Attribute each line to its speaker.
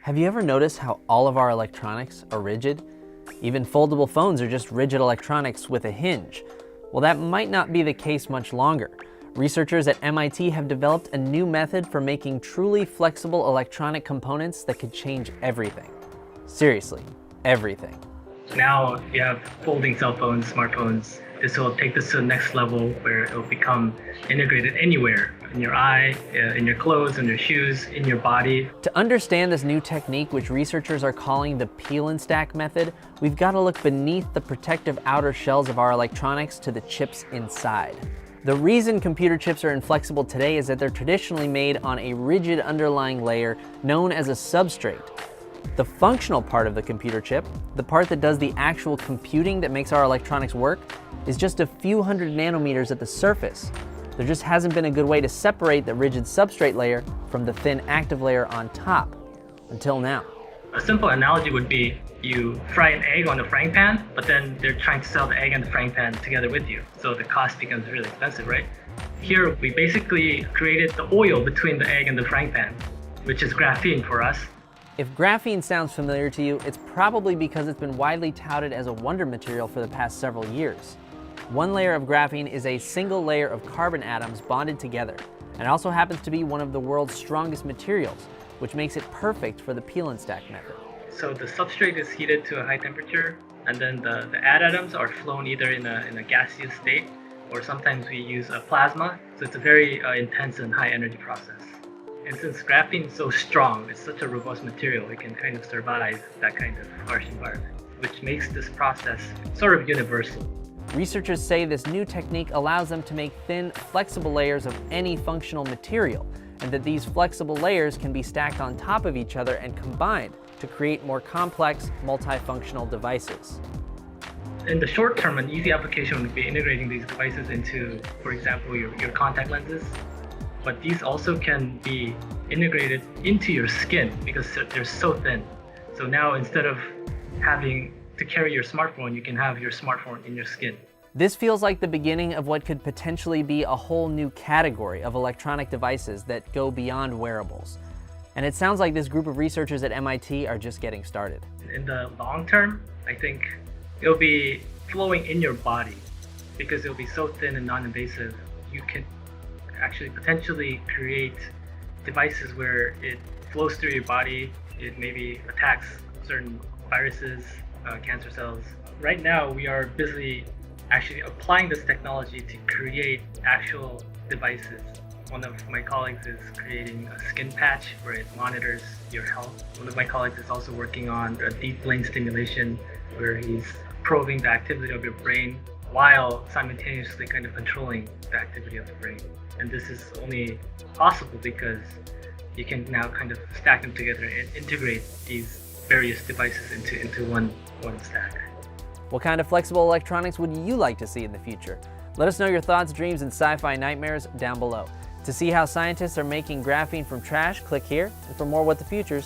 Speaker 1: Have you ever noticed how all of our electronics are rigid? Even foldable phones are just rigid electronics with a hinge. Well, that might not be the case much longer. Researchers at MIT have developed a new method for making truly flexible electronic components that could change everything. Seriously, everything.
Speaker 2: Now, if you have folding cell phones, smartphones, this will take this to the next level where it will become integrated anywhere, in your eye, in your clothes, in your shoes, in your body.
Speaker 1: To understand this new technique, which researchers are calling the peel and stack method, we've got to look beneath the protective outer shells of our electronics to the chips inside. The reason computer chips are inflexible today is that they're traditionally made on a rigid underlying layer known as a substrate. The functional part of the computer chip, the part that does the actual computing that makes our electronics work, is just a few hundred nanometers at the surface. There just hasn't been a good way to separate the rigid substrate layer from the thin active layer on top, until now.
Speaker 2: A simple analogy would be you fry an egg on a frying pan, but then they're trying to sell the egg and the frying pan together with you. So the cost becomes really expensive, right? Here, we basically created the oil between the egg and the frying pan, which is graphene for us.
Speaker 1: If graphene sounds familiar to you, it's probably because it's been widely touted as a wonder material for the past several years. One layer of graphene is a single layer of carbon atoms bonded together, and it also happens to be one of the world's strongest materials, which makes it perfect for the peel and stack method.
Speaker 2: So the substrate is heated to a high temperature, and then the add atoms are flown either in a gaseous state, or sometimes we use a plasma. So it's a very intense and high energy process. And since graphene is so strong, it's such a robust material, it can kind of survive that kind of harsh environment, which makes this process sort of universal.
Speaker 1: Researchers say this new technique allows them to make thin, flexible layers of any functional material, and that these flexible layers can be stacked on top of each other and combined to create more complex, multifunctional devices.
Speaker 2: In the short term, an easy application would be integrating these devices into, for example, your contact lenses. But these also can be integrated into your skin because they're so thin. So now instead of having to carry your smartphone, you can have your smartphone in your skin.
Speaker 1: This feels like the beginning of what could potentially be a whole new category of electronic devices that go beyond wearables. And it sounds like this group of researchers at MIT are just getting started.
Speaker 2: In the long term, I think it'll be flowing in your body because it'll be so thin and non-invasive. You can actually potentially create devices where it flows through your body. It maybe attacks certain viruses, cancer cells. Right now, we are busy actually applying this technology to create actual devices. One of my colleagues is creating a skin patch where it monitors your health. One of my colleagues is also working on a deep brain stimulation where he's probing the activity of your brain while simultaneously kind of controlling the activity of the brain. And this is only possible because you can now kind of stack them together and integrate these various devices into one stack.
Speaker 1: What kind of flexible electronics would you like to see in the future? Let us know your thoughts, dreams, and sci-fi nightmares down below. To see how scientists are making graphene from trash, click here. And for more What the Futures,